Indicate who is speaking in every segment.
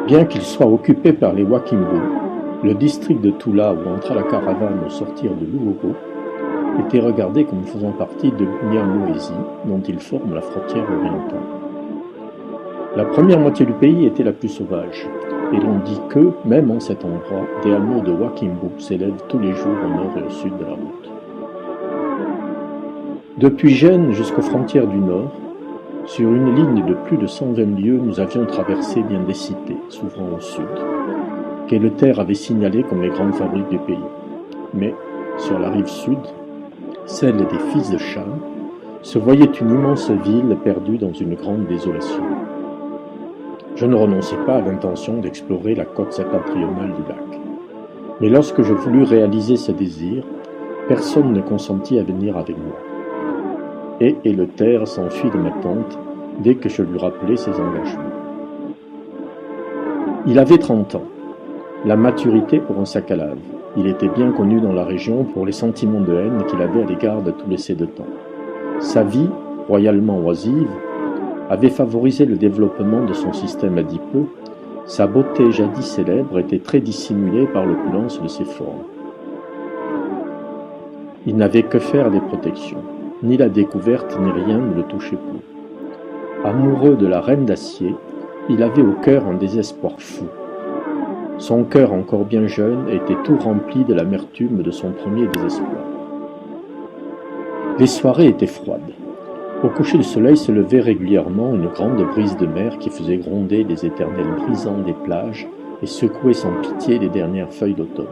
Speaker 1: Bien qu'il soit occupé par les Wakimbo, le district de Tula où entra la caravane au sortir de Luogo était regardé comme faisant partie de l'Unyamwezi, dont il forme la frontière orientale. La première moitié du pays était la plus sauvage, et l'on dit que, même en cet endroit, des hameaux de Wakimbo s'élèvent tous les jours au nord et au sud de la route. Depuis Gênes jusqu'aux frontières du nord, sur une ligne de plus de 120 lieues, nous avions traversé bien des cités, s'ouvrant au sud, qu'Eleter avait signalées comme les grandes fabriques du pays. Mais, sur la rive sud, celle des fils de Cham, se voyait une immense ville perdue dans une grande désolation. Je ne renonçais pas à l'intention d'explorer la côte septentrionale du lac. Mais lorsque je voulus réaliser ce désir, personne ne consentit à venir avec moi. Et Eleter s'enfuit de ma tente dès que je lui rappelai ses engagements. Il avait 30 ans, la maturité pour un sac à lave. Il était bien connu dans la région pour les sentiments de haine qu'il avait à l'égard de tous les Sédetans. Sa vie, royalement oisive, avait favorisé le développement de son système adipeux. Sa beauté jadis célèbre était très dissimulée par l'opulence de ses formes. Il n'avait que faire des protections. Ni la découverte ni rien ne le touchait plus. Amoureux de la reine d'acier, il avait au cœur un désespoir fou. Son cœur encore bien jeune était tout rempli de l'amertume de son premier désespoir. Les soirées étaient froides. Au coucher du soleil se levait régulièrement une grande brise de mer qui faisait gronder les éternels brisants des plages et secouait sans pitié les dernières feuilles d'automne.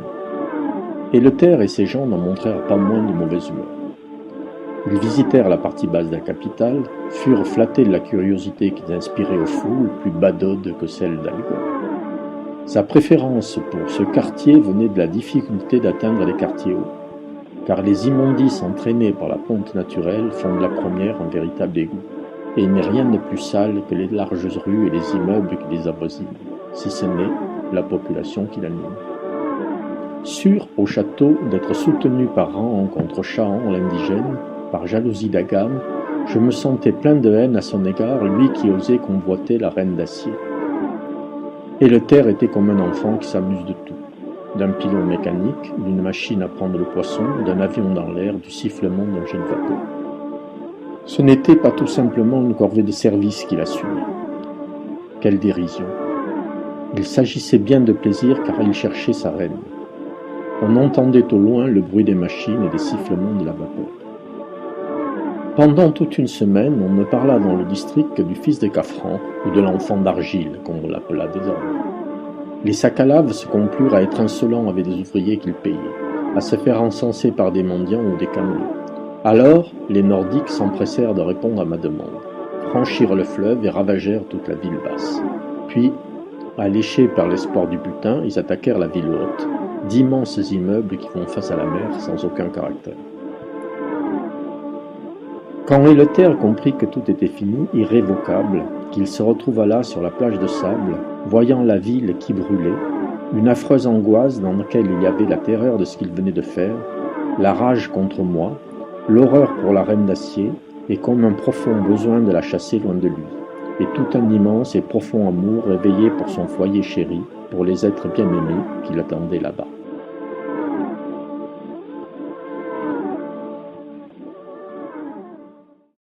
Speaker 1: Eleter et ses gens n'en montrèrent pas moins de mauvaise humeur. Ils visitèrent la partie basse de la capitale, furent flattés de la curiosité qu'ils inspiraient aux foules, plus badaudes que celle d'Algon. Sa préférence pour ce quartier venait de la difficulté d'atteindre les quartiers hauts, car les immondices entraînées par la pente naturelle font de la première un véritable égout, et il n'est rien de plus sale que les larges rues et les immeubles qui les avoisinent, si ce n'est la population qui l'anime. Sûr au château d'être soutenu par Rahan contre Chahan l'indigène, par jalousie d'Agam, je me sentais plein de haine à son égard, lui qui osait convoiter la reine d'acier. Eleter était comme un enfant qui s'amuse de tout, d'un pilon mécanique, d'une machine à prendre le poisson, d'un avion dans l'air, du sifflement d'un jet de vapeur. Ce n'était pas tout simplement une corvée de service qu'il assumait. Quelle dérision! Il s'agissait bien de plaisir car il cherchait sa reine. On entendait au loin le bruit des machines et des sifflements de la vapeur. Pendant toute une semaine, on ne parla dans le district que du fils de Cafran, ou de l'enfant d'argile, comme on l'appela désormais. Les sacs à lave se conclurent à être insolents avec des ouvriers qu'ils payaient, à se faire encenser par des mendiants ou des camelots. Alors, les Nordiques s'empressèrent de répondre à ma demande, franchirent le fleuve et ravagèrent toute la ville basse. Puis, alléchés par l'espoir du butin, ils attaquèrent la ville haute, d'immenses immeubles qui font face à la mer sans aucun caractère. Quand Eleter comprit que tout était fini, irrévocable, qu'il se retrouva là sur la plage de sable, voyant la ville qui brûlait, une affreuse angoisse dans laquelle il y avait la terreur de ce qu'il venait de faire, la rage contre moi, l'horreur pour la reine d'acier, et comme un profond besoin de la chasser loin de lui, et tout un immense et profond amour réveillé pour son foyer chéri, pour les êtres bien-aimés qui l'attendaient là-bas.